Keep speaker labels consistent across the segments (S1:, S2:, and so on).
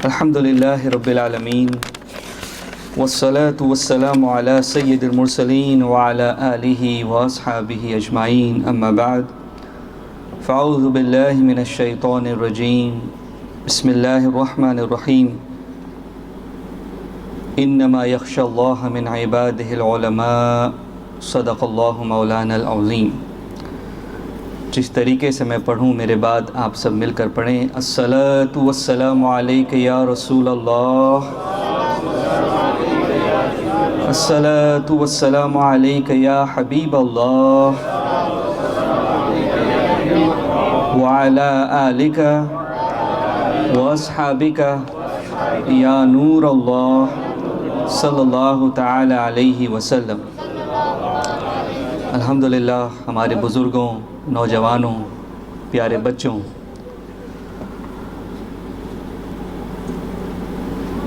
S1: الحمدللہ رب العالمین والصلاة والسلام علی سید المرسلین وعلی آلہ واصحابہ اجمعین اما بعد فاعوذ باللہ من الشیطان الرجیم بسم اللہ الرحمن الرحیم انما یخشی اللہ من عبادہ العلماء صدق اللہ مولانا العظیم۔ جس طریقے سے میں پڑھوں میرے بعد آپ سب مل کر پڑھیں۔ الصلاۃ والسلام علیک یا رسول اللہ، الصلاۃ والسلام علیک یا حبیب اللہ، وعلی آلک واصحابک یا نور اللہ صلی اللہ تعالی علیہ وسلم۔ الحمدللہ ہمارے بزرگوں، نوجوانوں، پیارے بچوں،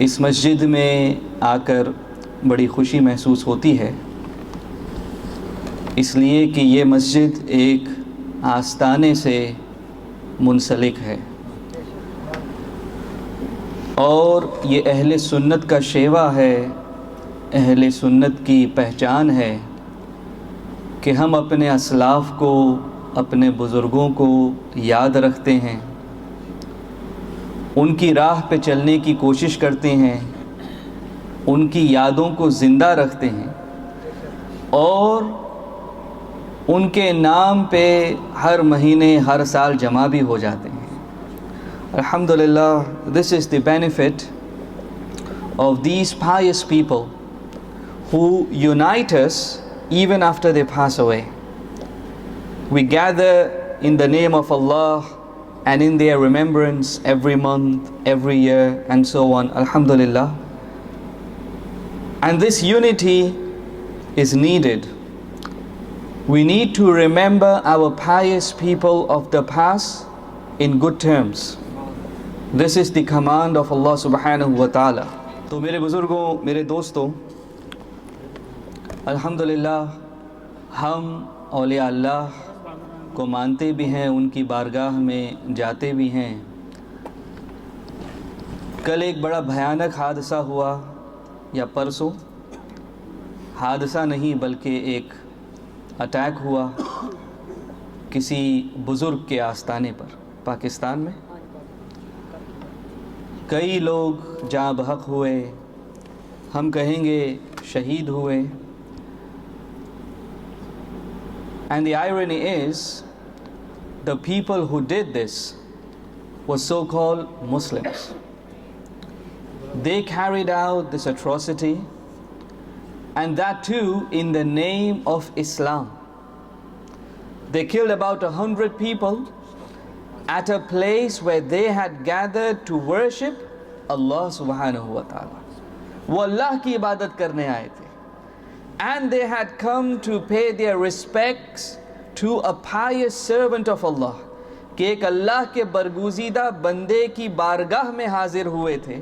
S1: اس مسجد میں آ کر بڑی خوشی محسوس ہوتی ہے، اس لیے کہ یہ مسجد ایک آستانے سے منسلک ہے اور یہ اہل سنت کا شیوا ہے، اہل سنت کی پہچان ہے کہ ہم اپنے اسلاف کو، اپنے بزرگوں کو یاد رکھتے ہیں، ان کی راہ پہ چلنے کی کوشش کرتے ہیں، ان کی یادوں کو زندہ رکھتے ہیں اور ان کے نام پہ ہر مہینے، ہر سال جمع بھی ہو جاتے ہیں۔ الحمدللہ this is the benefit of these pious people who unite us even after they pass away. We gather in the name of Allah and in their remembrance every month, every year, and so on. Alhamdulillah. And this unity is needed. We need to remember our pious people of the past in good terms. This is the command of Allah subhanahu wa ta'ala. تو میرے بزرگوں، میرے دوستوں، الحمدللہ ہم اولیاء اللہ کو مانتے بھی ہیں، ان کی بارگاہ میں جاتے بھی ہیں۔ کل ایک بڑا بھیانک حادثہ ہوا، یا پرسوں، حادثہ نہیں بلکہ ایک اٹیک ہوا کسی بزرگ کے آستانے پر پاکستان میں۔ کئی لوگ جاں بحق ہوئے، ہم کہیں گے شہید ہوئے۔ And the irony is, the people who did this were so-called Muslims. They carried out this atrocity, and that too in the name of Islam. They killed about 100 people at a place where they had gathered to worship Allah subhanahu wa ta'ala. وہ اللہ کی عبادت کرنے آئے تھے. And they had come to pay their respects to a pious servant of Allah. کہ ایک اللہ کے برگزیدہ بندے کی بارگاہ میں حاضر ہوئے تھے،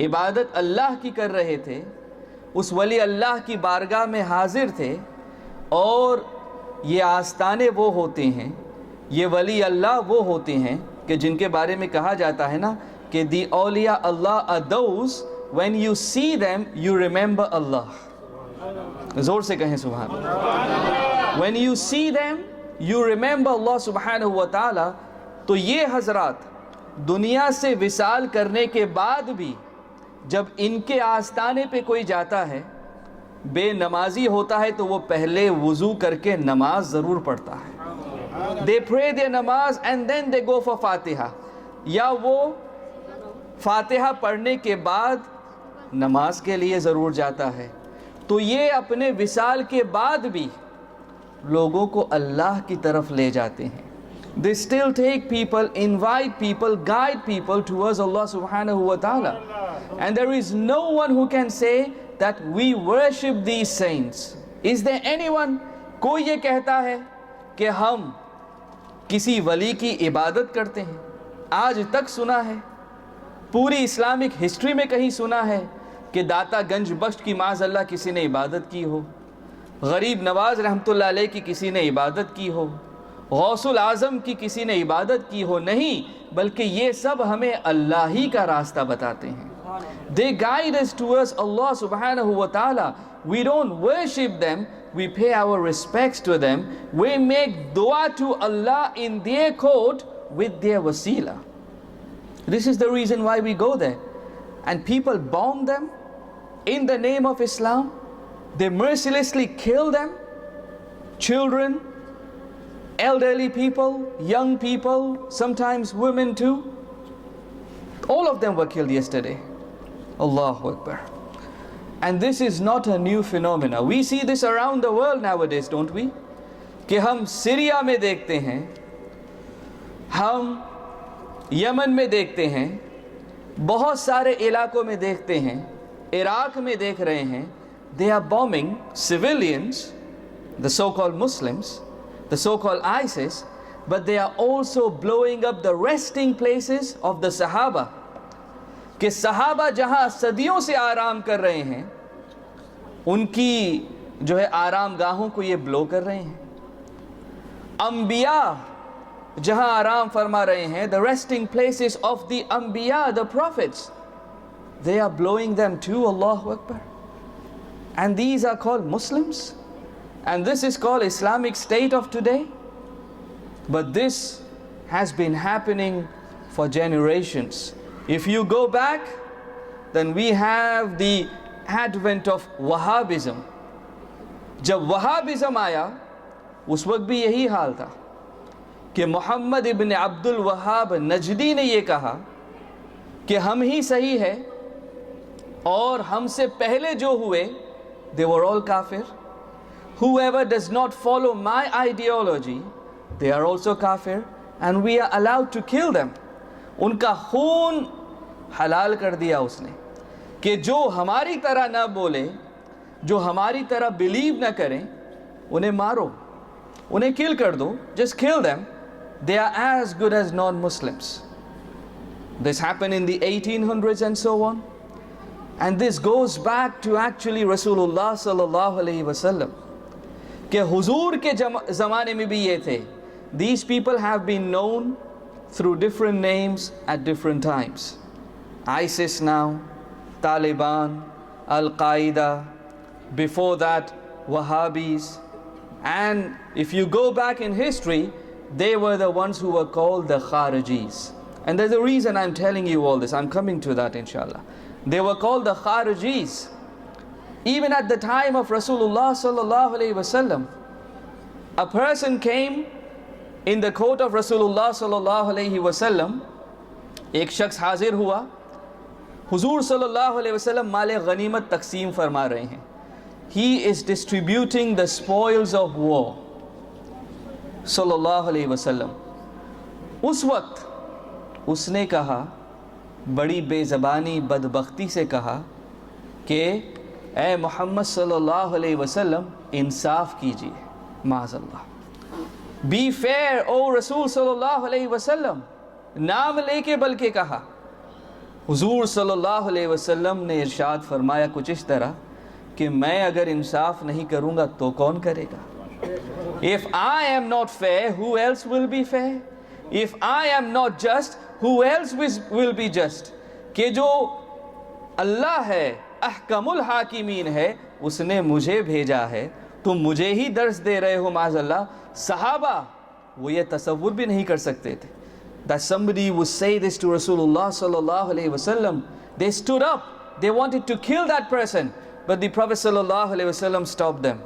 S1: عبادت اللہ کی کر رہے تھے، اس ولی اللہ کی بارگاہ میں حاضر تھے۔ اور یہ آستانے وہ ہوتے ہیں، یہ ولی اللہ وہ ہوتے ہیں کہ جن کے بارے میں کہا جاتا ہے نا کہ the awliya Allah are those when you see them you remember Allah. زور سے کہیں سبحان اللہ۔ When you see them you remember Allah subhanahu wa ta'ala۔ تو یہ حضرات دنیا سے وصال کرنے کے بعد بھی جب ان کے آستانے پہ کوئی جاتا ہے، بے نمازی ہوتا ہے تو وہ پہلے وضو کر کے نماز ضرور پڑھتا ہے۔ They pray their namaz and then they go for فاتحہ، یا وہ فاتحہ پڑھنے کے بعد نماز کے لیے ضرور جاتا ہے۔ تو یہ اپنے وصال کے بعد بھی لوگوں کو اللہ کی طرف لے جاتے ہیں۔ They still take people, invite people, guide people towards Allah subhanahu wa ta'ala. And there is no one who can say that we worship these saints. Is there anyone کوئی یہ کہتا ہے کہ ہم کسی ولی کی عبادت کرتے ہیں؟ آج تک سنا ہے، پوری اسلامک ہسٹری میں کہیں سنا ہے کہ داتا گنج بخش کی معاذ اللہ کسی نے عبادت کی ہو، غریب نواز رحمۃ اللہ علیہ کی کسی نے عبادت کی ہو، غوث العظم کی کسی نے عبادت کی ہو، نہیں، بلکہ یہ سب ہمیں اللہ ہی کا راستہ بتاتے ہیں. They guide us towards Allah subhanahu wa ta'ala. We don't worship them, we pay our respects to them, we make dua to Allah in their court with their wasila. This is the reason why we go there. And people bomb them in the name of Islam. They mercilessly kill them. Children, elderly people, young people, sometimes women too. All of them were killed yesterday. Allahu Akbar. And this is not a new phenomena. We see this around the world nowadays, don't we? کہ ہم Syria میں دیکھتے ہیں, ہم یمن میں دیکھتے ہیں, بہت سارے علاقوں میں دیکھتے ہیں, عراق میں دیکھ رہے ہیں. They are bombing civilians, the so-called Muslims, the so-called ISIS, but they are also blowing up the resting places of the Sahaba. کہ صحابہ جہاں صدیوں سے آرام کر رہے ہیں, ان کی جو ہے آرام گاہوں کو یہ بلو کر رہے ہیں. انبیاء جہاں آرام فرما رہے ہیں, the resting places of the انبیاء, the prophets, they are blowing them too. Allahu Akbar. And these are called Muslims, and this is called Islamic State of today. But this has been happening for generations. If you go back, then we have the advent of Wahhabism. جب Wahhabism آیا, اس وقت بھی یہی حال تھا کہ محمد ابن عبد الوہاب نجدی نے یہ کہا کہ ہم ہی صحیح ہے اور ہم سے پہلے جو ہوئے they were all kafir. Whoever does not follow my ideology, they are also kafir, and we are allowed to kill them. ان کا خون حلال کر دیا اس نے کہ جو ہماری طرح نہ بولے, جو ہماری طرح بلیو نہ کریں, انہیں مارو, انہیں کل کر دو. Just kill them. They are as good as non-Muslims. This happened in the 1800s and so on. And this goes back to actually Rasulullah sallallahu alayhi wa sallam. کہ حضور کے زمانے میں بھی یہ تھے. These people have been known through different names at different times. ISIS now, Taliban, Al-Qaeda, before that Wahhabis. And if you go back in history, they were the ones who were called the Kharijis. And there's a reason I'm telling you all this. I'm coming to that inshallah. They were called the Kharijis. Even at the time of Rasulullah sallallahu alayhi wasallam, a person came in the court of Rasulullah sallallahu alayhi wasallam. ایک شخص حاضر ہوا, حضور صلی اللہ علیہ وسلم مال غنیمت تقسیم فرما رہے ہیں. He is distributing the spoils of war صلی اللہ علیہ وسلم. اس وقت اس نے کہا, بڑی بے زبانی بدبختی سے کہا کہ اے محمد صلی اللہ علیہ وسلم انصاف کیجیے, معاذ اللہ. Be fair, او رسول صلی اللہ علیہ وسلم. نام لے کے بلکہ کہا. حضور صلی اللہ علیہ وسلم نے ارشاد فرمایا کچھ اس طرح کہ میں اگر انصاف نہیں کروں گا تو کون کرے گا. If I am not fair, who else will be fair? If I am not just, who else will be just? کہ جو اللہ ہے, احکم الحاکمین ہے, اس نے مجھے بھیجا ہے, تم مجھے ہی درس دے رہے ہو. معاذ اللہ. صحابہ وہ یہ تصور بھی نہیں کر سکتے تھے that somebody would say this to Rasulullah sallallahu alayhi wasallam. They stood up, they wanted to kill that person, but the Prophet sallallahu alayhi wasallam stopped them.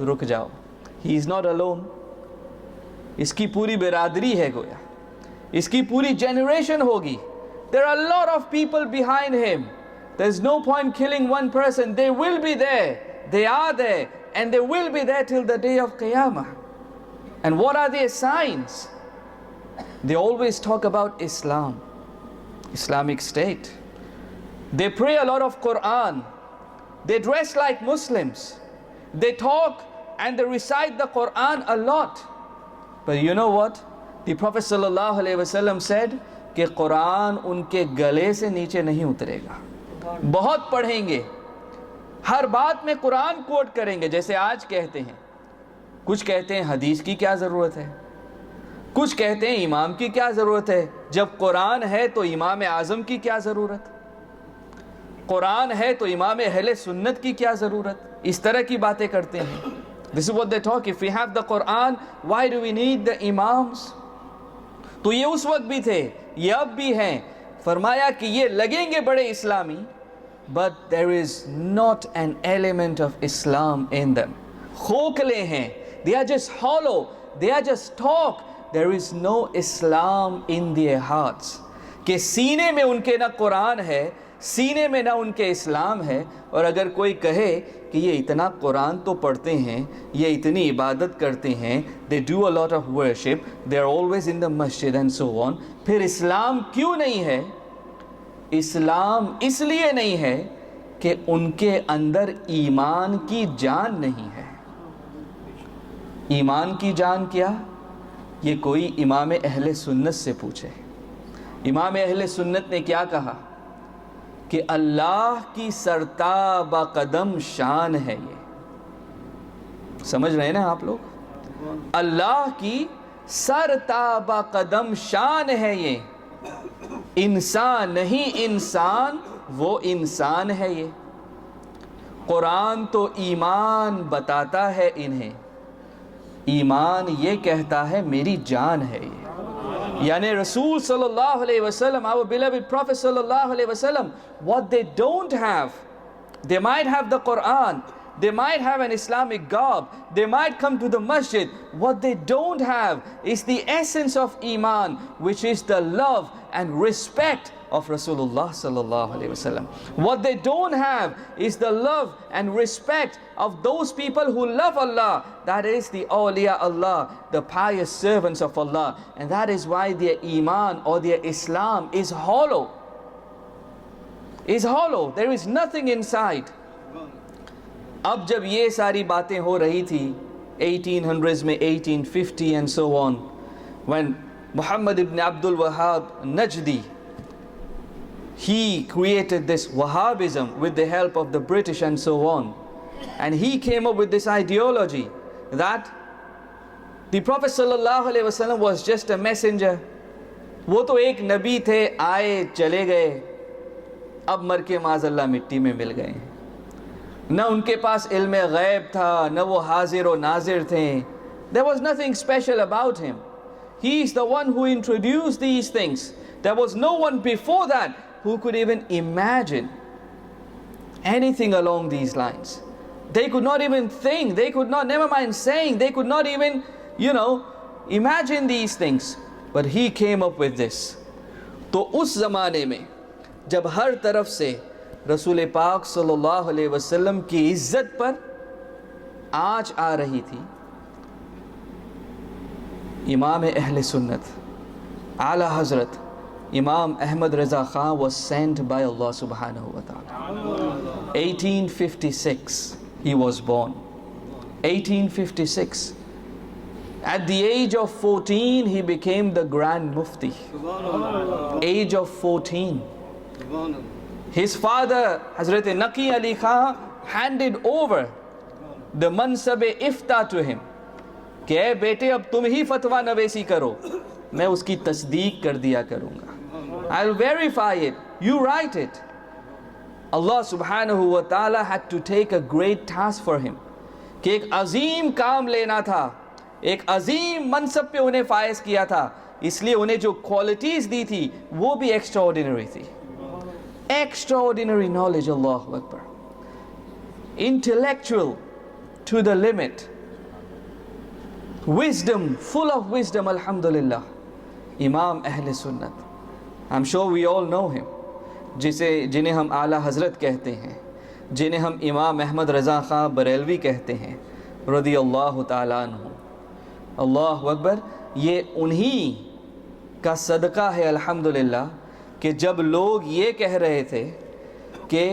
S1: رک جاؤ, he is not alone. اس کی پوری برادری ہے گویا, اس کی پوری generation ہوگی. There are a lot of people behind him. There's no point killing one person. They will be there, they are there, and they will be there till the day of Qiyamah. And what are their signs? They always talk about Islam, Islamic State. They pray a lot of Quran. They dress like Muslims. They talk and they recite the Quran a lot. But you know what? The Prophet sallallahu alaihi wasallam said کہ قرآن ان کے گلے سے نیچے نہیں اترے گا. بہت پڑھیں گے, ہر بات میں قرآن کوٹ کریں گے, جیسے آج کہتے ہیں. کچھ کہتے ہیں حدیث کی کیا ضرورت ہے, کچھ کہتے ہیں امام کی کیا ضرورت ہے، جب قرآن ہے تو امام اعظم کی کیا ضرورت، قرآن ہے تو امام اہل سنت کی کیا ضرورت، اس طرح کی باتیں کرتے ہیں. This is what they talk. If we have the Quran, why do we need the imams? تو یہ اس وقت بھی تھے، یہ اب بھی ہیں. فرمایا کہ یہ لگیں گے بڑے اسلامی، but there is not an element of Islam in them. کھوکھلے ہیں، they are just hollow, they are just talk. There is no Islam in their hearts. کہ سینے میں ان کے نہ قرآن ہے، سینے میں نہ ان کے اسلام ہے. اور اگر کوئی کہے کہ یہ اتنا قرآن تو پڑھتے ہیں، یہ اتنی عبادت کرتے ہیں، they do a lot of worship, they are always in the masjid and so on، پھر اسلام کیوں نہیں ہے؟ اسلام اس لیے نہیں ہے کہ ان کے اندر ایمان کی جان نہیں ہے. ایمان کی جان کیا؟ یہ کوئی امام اہل سنت سے پوچھے. امام اہل سنت نے کیا کہا کہ اللہ کی سرتاب قدم شان ہے. یہ سمجھ رہے ہیں نا آپ لوگ؟ اللہ کی سرتاب قدم شان ہے. یہ انسان نہیں، انسان وہ انسان ہے. یہ قرآن تو ایمان بتاتا ہے انہیں، ایمان یہ کہتا ہے میری جان ہے. یہ یعنی رسول صلی اللہ علیہ وسلم, our beloved Prophet صلی اللہ علیہ وسلم, what they don't have, they might have the Quran, they might have an Islamic garb, they might come to the masjid. What they don't have is the essence of Iman, which is the love and respect of Rasulullah sallallahu alaihi wasallam. What they don't have is the love and respect of those people who love Allah. That is the awliya Allah, the pious servants of Allah. And that is why their Iman or their Islam is hollow. Is hollow. There is nothing inside. اب جب یہ ساری باتیں ہو رہی تھی 1800s میں, 1850 and so on, when Muhammad ibn Abdul Wahhab Najdi, he created this Wahhabism with the help of the British and so on, and he came up with this ideology that the Prophet sallallahu alaihi wasallam was just a messenger. وہ تو ایک نبی تھے, آئے چلے گئے, اب مر کے معاذ اللہ مٹی میں مل گئے. نہ ان کے پاس علم غیب تھا, نہ وہ حاضر و ناظر تھے. There was nothing special about him. He is the one who introduced these things. There was no one before that who could even imagine anything along these lines. They could not even think, they could not, never mind saying, they could not even, imagine these things. But he came up with this. تو اس زمانے میں جب ہر طرف سے رسول پاک صلی اللہ علیہ وسلم کی عزت پر آنچ آ رہی تھی, امام اہل سنت اعلی حضرت امام Ahmad Raza Khan was sent by Allah subhanahu wa ta'ala. 1856 he was born. 1856. At the age of 14 he became the Grand Mufti. Age of 14. His father, Hazrat Naqi Ali Khan, handed over the mansab-e-ifta to him. کہ اے بیٹے اب تم ہی فتویٰ نویسی کرو, میں اس کی تصدیق کر دیا کروں گا. I'll verify it, you write it. Allah subhanahu wa ta'ala had to take a great task for him. کہ ایک عظیم کام لینا تھا, ایک عظیم منصب پہ انہیں فائز کیا تھا, اس لیے انہیں جو کوالٹیز دی تھی وہ بھی ایکسٹراورڈینری تھی. Extraordinary knowledge, Allahu Akbar. Intellectual to the limit. Wisdom, full of wisdom, alhamdulillah. Imam Ahl Sunnat. I'm sure we all know him. جنہیں ہم اعلی حضرت کہتے ہیں, جنہیں ہم امام احمد رضا خان بریلوی کہتے ہیں, رضی اللہ تعالیٰ عنہ. اللہ اکبر. یہ انہی کا صدقہ ہے الحمدللہ کہ جب لوگ یہ کہہ رہے تھے کہ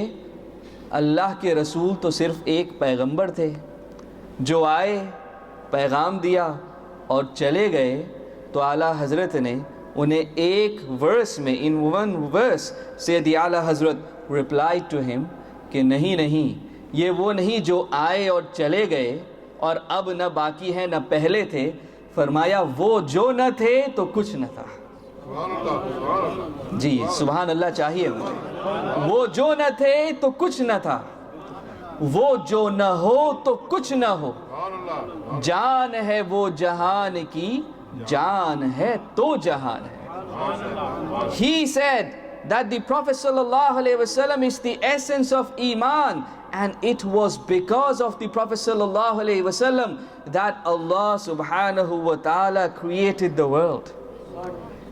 S1: اللہ کے رسول تو صرف ایک پیغمبر تھے جو آئے, پیغام دیا اور چلے گئے, تو اعلیٰ حضرت نے انہیں ایک ورس میں, in one verse, سیدی اعلیٰ حضرت replied to him کہ نہیں, یہ وہ نہیں جو آئے اور چلے گئے اور اب نہ باقی ہیں نہ پہلے تھے. فرمایا وہ جو نہ تھے تو کچھ نہ تھا. جی سبحان اللہ چاہیے مجھے. وہ جو نہ تھے تو کچھ نہ تھا, وہ جو نہ ہو تو کچھ نہ ہو, جان ہے وہ جہان کی, جان ہے تو جہان ہے. He said that the Prophet sallallahu alaihi wasallam is the essence of Iman, and it was because of the Prophet sallallahu alaihi wasallam that Allah subhanahu wa ta'ala created the world.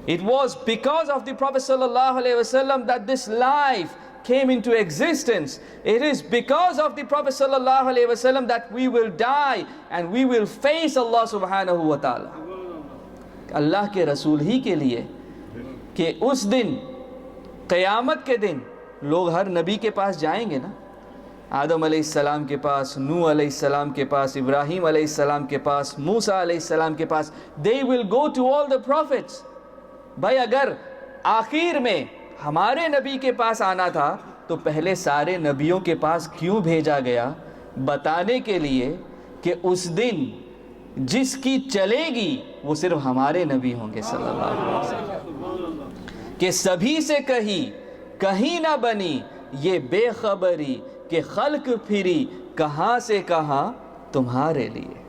S1: It was because of the Prophet sallallahu alaihi wasallam that this life came into existence. It is because of the Prophet sallallahu alaihi wasallam that we will die and we will face Allah subhanahu wa ta'ala. اللہ کے رسول ہی کے لیے کہ اس دن قیامت کے دن لوگ ہر نبی کے پاس جائیں گے نا, آدم علیہ السلام کے پاس, نوح علیہ السلام کے پاس, ابراہیم علیہ السلام کے پاس, موسیٰ علیہ السلام کے پاس. They will go to all the prophets. بھائی اگر آخر میں ہمارے نبی کے پاس آنا تھا تو پہلے سارے نبیوں کے پاس کیوں بھیجا گیا؟ بتانے کے لیے کہ اس دن جس کی چلے گی وہ صرف ہمارے نبی ہوں گے صلی اللہ علیہ وسلم. کہ سبھی سے کہیں نہ بنی یہ بے خبری کہ خلق پھری کہاں سے کہاں تمہارے لیے,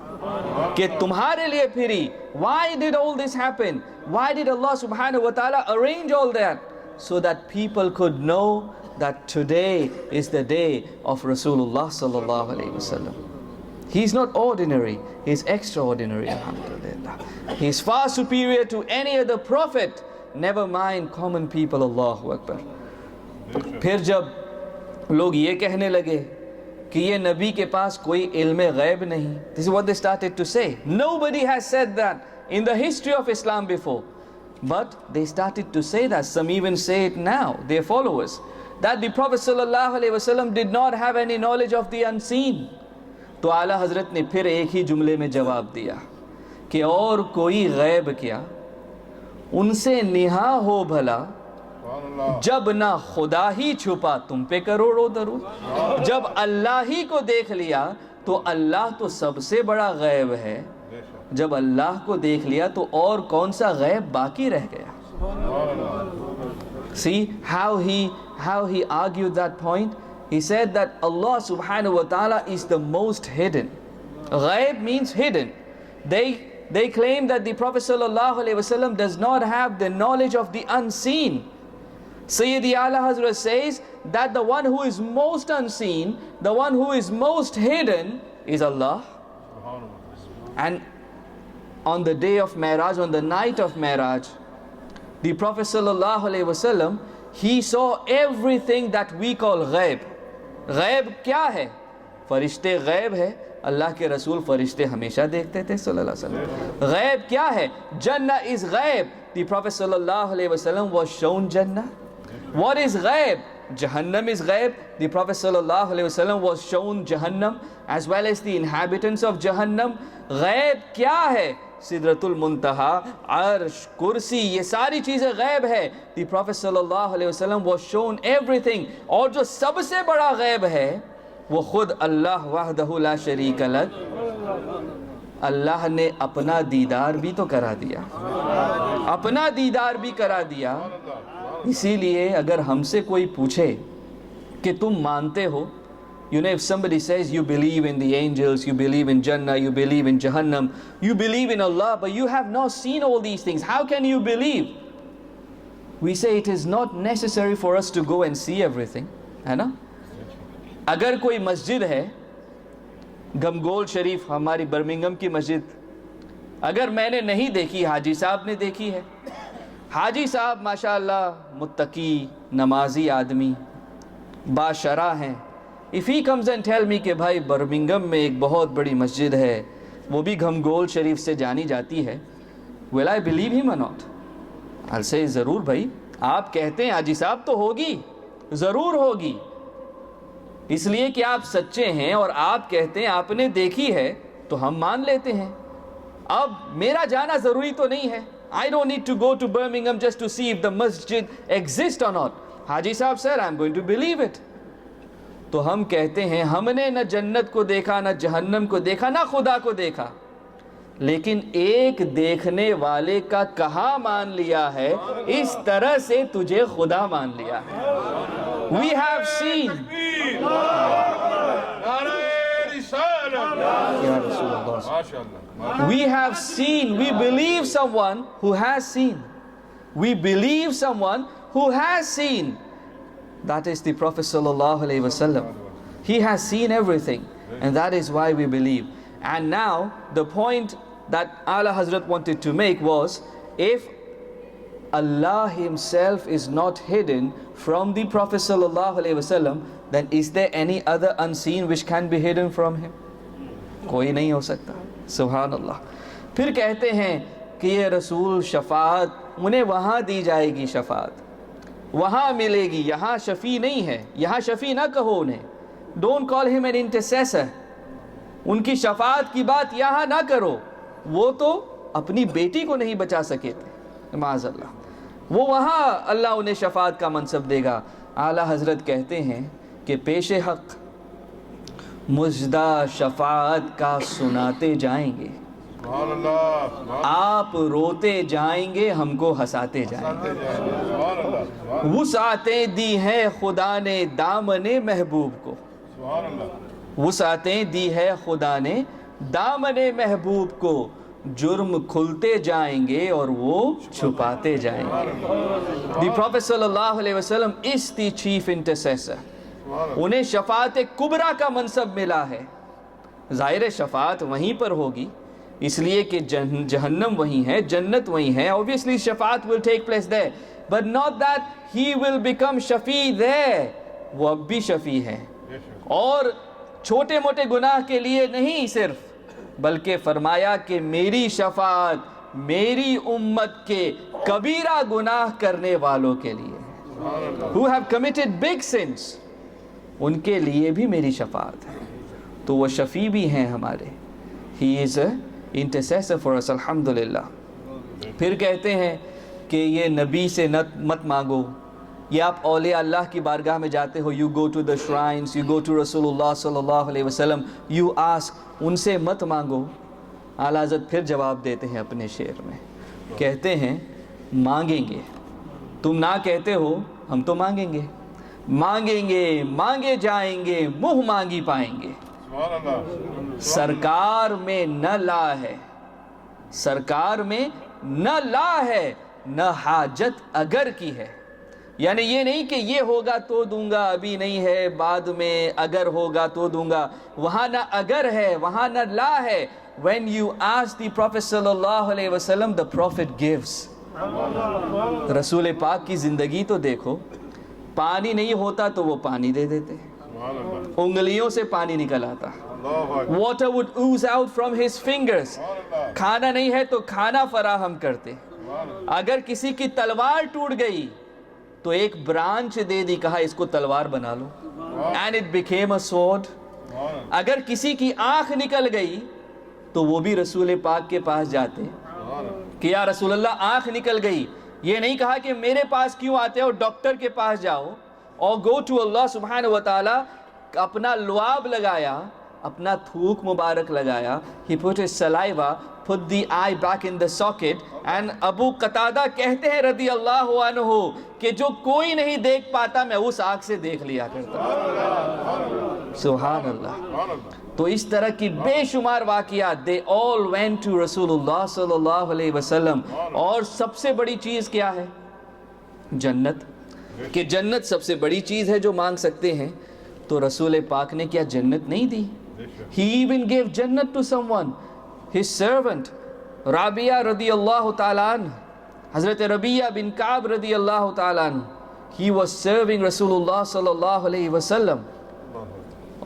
S1: کہ تمہارے لیے free. Why did all this happen? Why did Allah subhanahu wa ta'ala arrange all that? So that people could know that today is the day of Rasulullah sallallahu alayhi wasallam. He is not ordinary, he is extraordinary, alhamdulillah. He is far superior to any other prophet, never mind common people. Allahu Akbar. پھر جب لوگ یہ کہنے لگے کہ یہ نبی کے پاس کوئی علم غیب نہیں, this is what they started to say. Nobody has said that in the history of Islam before, but they started to say that. Some even say it now, their followers, that the Prophet sallallahu alaihi wasallam did not have any knowledge of the unseen. تو اعلیٰ حضرت نے پھر ایک ہی جملے میں جواب دیا کہ اور کوئی غیب کیا, ان سے نہا ہو بھلا, جب نہ خدا ہی چھپا تم پہ کروڑوں درود. جب اللہ ہی کو دیکھ لیا تو اللہ تو سب سے بڑا غیب ہے, جب اللہ کو دیکھ لیا تو اور کون سا غیب باقی رہ گیا. See how he argued that point. He said that Allah subhanahu wa ta'ala is the most hidden. Ghaib means hidden. They claim that the Prophet sallallahu alaihi wasallam does not have the knowledge of the unseen. Sayyidi A'la Hazrat says that the one who is most unseen, the one who is most hidden is Allah. And on the day of Mi'raj, on the night of Mi'raj, the Prophet sallallahu alaihi wasallam, he saw everything that we call ghaib. غیب کیا ہے؟ فرشتے غیب ہے, اللہ کے رسول فرشتے ہمیشہ دیکھتے تھے صلی اللہ علیہ وسلم. غیب کیا ہے؟ جنہ is غیب. The Prophet sallallahu alaihi wasallam was shown Jannah. What is غیب? Jahannam is غیب. The Prophet sallallahu alaihi wasallam was shown Jahannam as well as the inhabitants of Jahannam. غیب کیا ہے؟ سدرۃ المنتہا, عرش, کرسی, یہ ساری چیزیں غیب ہے. The Prophet sallallahu alaihi wasallam was shown everything. اور جو سب سے بڑا غیب ہے وہ خود اللہ وحدہ لا شریک لہ, اللہ نے اپنا دیدار بھی تو کرا دیا, اپنا دیدار بھی کرا دیا. اسی لیے اگر ہم سے کوئی پوچھے کہ تم مانتے ہو, you know, if somebody says you believe in the angels, you believe in Jannah, you believe in Jahannam, you believe in Allah, but you have not seen all these things, how can you believe? We say it is not necessary for us to go and see everything, ہے نا. اگر کوئی مسجد ہے, گمگول شریف ہماری Birmingham کی مسجد, اگر میں نے نہیں دیکھی, حاجی صاحب نے دیکھی ہے, حاجی صاحب ماشاءاللہ متقی نمازی آدمی باشرع ہیں. If he comes and tell me کہ بھائی برمنگم میں ایک بہت بڑی مسجد ہے, وہ بھی گھمگول شریف سے جانی جاتی ہے, will I believe him or not? I'll say ضرور بھائی, آپ کہتے ہیں حاجی صاحب تو ہوگی, ضرور ہوگی, اس لیے کہ آپ سچے ہیں اور آپ کہتے ہیں آپ نے دیکھی ہے تو ہم مان لیتے ہیں. اب میرا جانا ضروری تو نہیں ہے. I don't need to go to Birmingham just to see if the masjid exists or not. حاجی صاحب said I'm going to believe it. تو ہم کہتے ہیں ہم نے نہ جنت کو دیکھا, نہ جہنم کو دیکھا, نہ خدا کو دیکھا. لیکن ایک دیکھنے والے کا کہاں مان لیا ہے، اس طرح سے تجھے خدا مان لیا ہے. We have seen. We have seen. We believe someone who has seen. We believe someone who has seen. That is the Prophet sallallahu alaihi wasallam. He has seen everything, and that is why we believe. And now the point that Ala Hazrat wanted to make was, if Allah himself is not hidden from the Prophet sallallahu alaihi wasallam, then is there any other unseen which can be hidden from him? کوئی نہیں ہو سکتا. سبحان اللہ. پھر کہتے ہیں کہ یہ رسول شفاعت انہیں وہاں دی جائے گی، شفاعت وہاں ملے گی، یہاں شفیع نہیں ہے. یہاں شفیع نہ کہو انہیں. ڈونٹ کال ہم این انٹرسیسر. ان کی شفاعت کی بات یہاں نہ کرو. وہ تو اپنی بیٹی کو نہیں بچا سکے تھے، معاذ اللہ. وہ وہاں اللہ انہیں شفاعت کا منصب دے گا. اعلیٰ حضرت کہتے ہیں کہ پیش حق مژدہ شفاعت کا سناتے جائیں گے. آپ روتے جائیں گے، ہم کو ہنساتے جائیں گے. وسعتیں دی ہے خدا نے دامن محبوب کو. وسعتیں دی ہے خدا نے دامن محبوب کو. جرم کھلتے جائیں گے اور وہ چھپاتے جائیں گے. دی پروفیٹ صلی اللہ علیہ وسلم is the chief intercessor. انہیں شفاعت کبریٰ کا منصب ملا ہے. ظاہر شفاعت وہیں پر ہوگی، اس لیے کہ جہنم وہیں ہے، جنت وہیں ہے. obviously شفاعت will take place there, but not that he will become Shafi there. وہ اب بھی شفیع ہے، اور چھوٹے موٹے گناہ کے لیے نہیں صرف، بلکہ فرمایا کہ میری شفاعت میری امت کے کبیرہ گناہ کرنے والوں کے لیے، who have committed big sins، ان کے لیے بھی میری شفاعت ہے. تو وہ شفیع بھی ہیں ہمارے. he is a intercessor for us. الحمدللہ. پھر کہتے ہیں کہ یہ نبی سے مت مانگو. یہ آپ اولیاء اللہ کی بارگاہ میں جاتے ہو، you go to the shrines, you go to رسول اللہ صلی اللہ علیہ وسلم, you ask. ان سے مت مانگو. اعلیٰ حضرت پھر جواب دیتے ہیں اپنے شعر میں، کہتے ہیں مانگیں گے. تم نہ کہتے ہو، ہم تو مانگیں گے. مانگیں گے، مانگے جائیں گے، منہ مانگی پائیں گے. سرکار میں نہ لا ہے، سرکار میں نہ لا ہے، نہ حاجت اگر کی ہے. یعنی یہ نہیں کہ یہ ہوگا تو دوں گا، ابھی نہیں ہے، بعد میں اگر ہوگا تو دوں گا. وہاں نہ اگر ہے، وہاں نہ لا ہے. when you ask the Prophet صلی اللہ علیہ وسلم, the Prophet gives. رسول پاک کی زندگی تو دیکھو. پانی نہیں ہوتا تو وہ پانی دے دیتے، انگلیوں سے پانی نکل آتا. water would ooze out from his fingers. کھانا نہیں ہے تو کھانا فراہم کرتے. اگر کسی کی تلوار ٹوٹ گئی تو ایک برانچ دے دی، کہا اس کو تلوار بنا لو. and it became a sword. اگر کسی کی آنکھ نکل گئی تو وہ بھی رسول پاک کے پاس جاتے کہ یا رسول اللہ آنکھ نکل گئی. یہ نہیں کہا کہ میرے پاس کیوں آتے ہو، ڈاکٹر کے پاس جاؤ. اور go to Allah سبحانہ وتعالی. اپنا لعاب لگایا، اپنا تھوک مبارک لگایا. he put his saliva, put the eye back in the socket. and ابو قتادہ کہتے ہیں رضی اللہ عنہ کہ جو کوئی نہیں دیکھ پاتا میں اس آنکھ سے دیکھ لیا کرتا. سبحان اللہ. تو اس طرح کی بے شمار واقعات. they all went to رسول اللہ صلی اللہ علیہ وسلم. اور سب سے بڑی چیز کیا ہے؟ جنت. کہ جنت سب سے بڑی چیز ہے جو مانگ سکتے ہیں. تو رسول پاک نے کیا جنت نہیں دی؟ he even gave جنت to someone, his servant Rabia رضی اللہ تعالیٰ عنہ. حضرت ربیہ بن کعب رضی اللہ تعالیٰ عنہ, he was serving رسول اللہ صلی اللہ علیہ وسلم.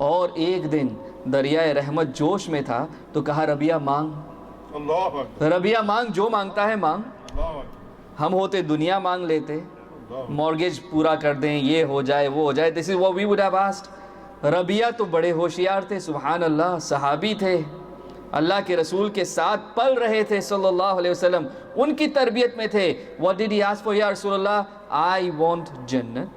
S1: اور ایک دن دریائے رحمت جوش میں تھا تو کہا ربیہ مانگ. ربیہ مانگ، جو مانگتا ہے مانگ. ہم ہوتے دنیا مانگ لیتے، مورگیج پورا کر دیں، یہ ہو جائے وہ ہو جائے. this is what we would have asked. ربیہ تو بڑے ہوشیار تھے، سبحان اللہ، صحابی تھے، اللہ کے رسول کے ساتھ پل رہے تھے صلی اللہ علیہ وسلم، ان کی تربیت میں تھے. what did he ask for یا رسول اللہ؟ I want جنت.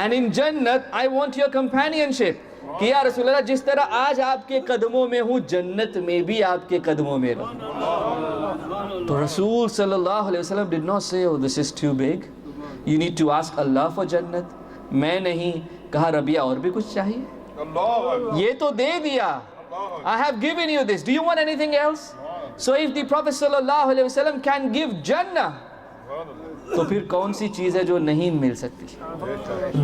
S1: and in جنت I want your companionship. کہ یا رسول اللہ جس طرح آج آپ کے قدموں میں ہوں جنت میں بھی آپ کے قدموں میں رہوں. تو رسول صلی اللہ علیہ وسلم did not say oh this is too big, you need to ask Allah for جنت. میں نہیں کہا ربیہ اور بھی کچھ چاہیے, یہ تو دے دیا. I have given you this, do you want anything else? So if the Prophet صلی اللہ علیہ وسلم can give جنہ, تو پھر کون سی چیز ہے جو نہیں مل سکتی؟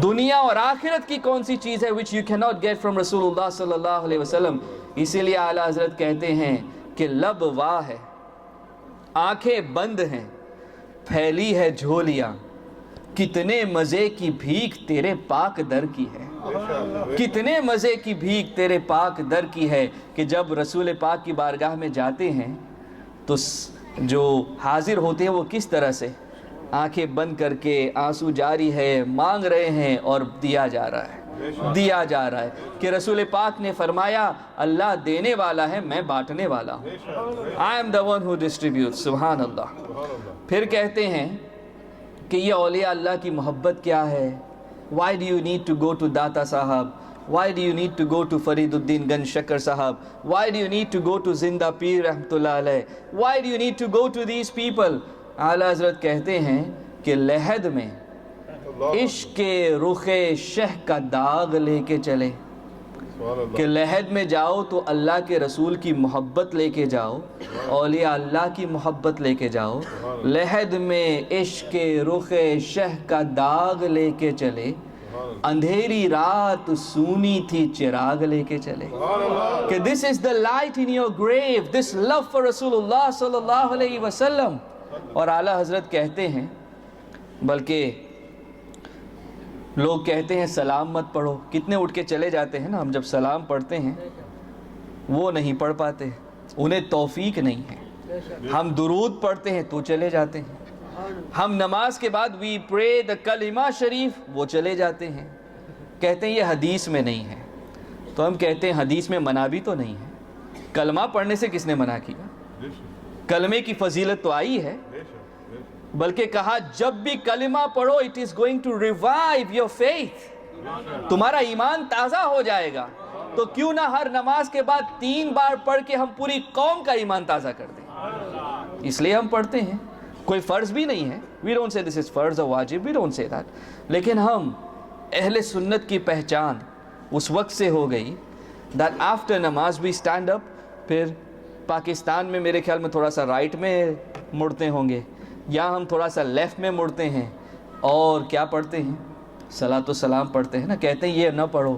S1: دنیا اور آخرت کی کون سی چیز ہے which you cannot get from رسول اللہ صلی اللہ علیہ وسلم؟ اسی لیے اعلیٰ حضرت کہتے ہیں کہ لب واہ ہے, آنکھیں بند ہیں, پھیلی ہے جھولیاں, کتنے مزے کی بھیک تیرے پاک در کی ہے. کتنے مزے کی بھیک تیرے پاک در کی ہے کہ جب رسول پاک کی بارگاہ میں جاتے ہیں تو جو حاضر ہوتے ہیں وہ کس طرح سے آنکھیں بند کر کے آنسو جاری ہے, مانگ رہے ہیں اور دیا جا رہا ہے, دیا جا رہا ہے. کہ رسول پاک نے فرمایا اللہ دینے والا ہے, میں بانٹنے والا ہوں. I am the one who distributes. سبحان اللہ. پھر کہتے ہیں کہ یہ اولیاء اللہ کی محبت کیا ہے. Why do you need to go to Data Sahib? Why do you need to go to Farid الدین گنج شکر صاحب? Why do you need to go to زندہ پیر رحمت اللہ علیہ? Why do you need to go to these people? اعلیٰ حضرت کہتے ہیں کہ لحد میں عشق کے رخ شہ کا داغ لے کے چلے, کہ لحد میں جاؤ تو اللہ کے رسول کی محبت لے کے جاؤ, اولیاء اللہ کی محبت لے کے جاؤ. لحد میں عشق کے رخ شہ کا داغ لے کے چلے, اندھیری رات سونی تھی چراغ لے کے چلے. کہ this is the light in your grave, this love for رسول اللہ صلی اللہ علیہ وسلم. اور اعلیٰ حضرت کہتے ہیں, بلکہ لوگ کہتے ہیں سلام مت پڑھو, کتنے اٹھ کے چلے جاتے ہیں نا, ہم جب سلام پڑھتے ہیں وہ نہیں پڑھ پاتے, انہیں توفیق نہیں ہے. ہم درود پڑھتے ہیں تو چلے جاتے ہیں, ہم نماز کے بعد we pray the کلمہ شریف, وہ چلے جاتے ہیں, کہتے ہیں یہ حدیث میں نہیں ہے. تو ہم کہتے ہیں حدیث میں منع بھی تو نہیں ہے, کلمہ پڑھنے سے کس نے منع کیا؟ کلمے کی فضیلت تو آئی ہے, بلکہ کہا جب بھی کلمہ پڑھو it is going to revive your faith, تمہارا ایمان تازہ ہو جائے گا. تو کیوں نہ ہر نماز کے بعد 3 بار پڑھ کے ہم پوری قوم کا ایمان تازہ کر دیں. اس لیے ہم پڑھتے ہیں, کوئی فرض بھی نہیں ہے. we don't say this is فرض or واجب, we don't say that. لیکن ہم اہل سنت کی پہچان اس وقت سے ہو گئی that after نماز we stand up. پھر پاکستان میں میرے خیال میں تھوڑا سا رائٹ میں مڑتے ہوں گے, یا ہم تھوڑا سا لیفٹ میں مڑتے ہیں, اور کیا پڑھتے ہیں؟ صلاۃ و سلام پڑھتے ہیں نا. کہتے ہیں یہ نہ پڑھو,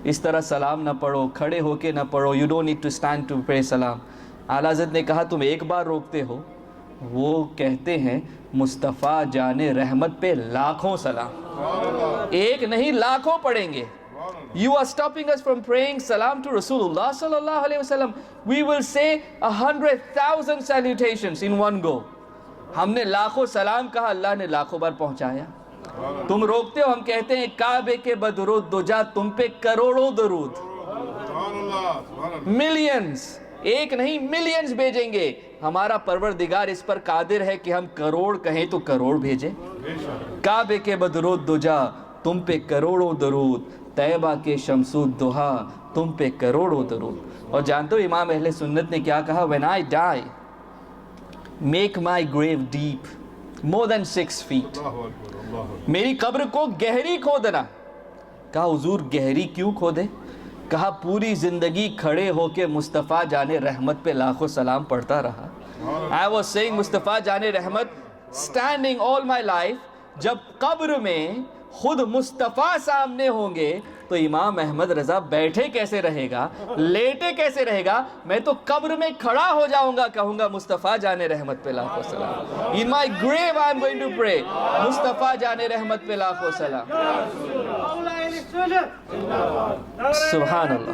S1: اس طرح سلام نہ پڑھو, کھڑے ہو کے نہ پڑھو, you don't need to stand to pray سلام. اعلیٰ حضرت نے کہا تم ایک بار روکتے ہو, وہ کہتے ہیں مصطفیٰ جان رحمت پہ لاکھوں سلام, ایک نہیں لاکھوں پڑھیں گے. You are stopping us from praying salam to Rasulullah sallallahu alaihi wasallam. We will say 100,000 salutations in one go. ہم نے لاکھوں سلام کہا, اللہ نے لاکھوں بار پہنچایا. تم روکتے ہو, ہم کہتے ہیں کعبے کے بدرود دجا تم پہ کروڑوں درود, ملینز, ایک نہیں ملینز بھیجیں گے. ہمارا پروردگار اس پر قادر ہے کہ ہم کروڑ کہیں تو کروڑ بھیجیں. کعبے کے بدرود دجا تم پہ کروڑوں درود, طیبہ کے شمس الضحا تم پہ کروڑوں درود. اور جانتے ہو امام اہل سنت نے کیا کہا؟ when I die make my grave deep more than 6 feet. میری قبر کو گہری کھودنا. کہا حضور گہری کیوں کھودے؟ کہا پوری زندگی کھڑے ہو کے مصطفیٰ جان رحمت پہ لاکھوں سلام پڑھتا رہا. I was saying مصطفیٰ جان رحمت standing all my life. جب قبر میں خود مصطفیٰ سامنے ہوں گے تو امام احمد رضا بیٹھے کیسے رہے گا, لیٹے کیسے رہے گا؟ میں تو قبر میں کھڑا ہو جاؤں گا, کہوں گا مصطفیٰ جان رحمت پہ لاکھوں سلام. In my grave I am going to pray مصطفیٰ جان رحمت پہ لاکھوں سلام. سبحان اللہ.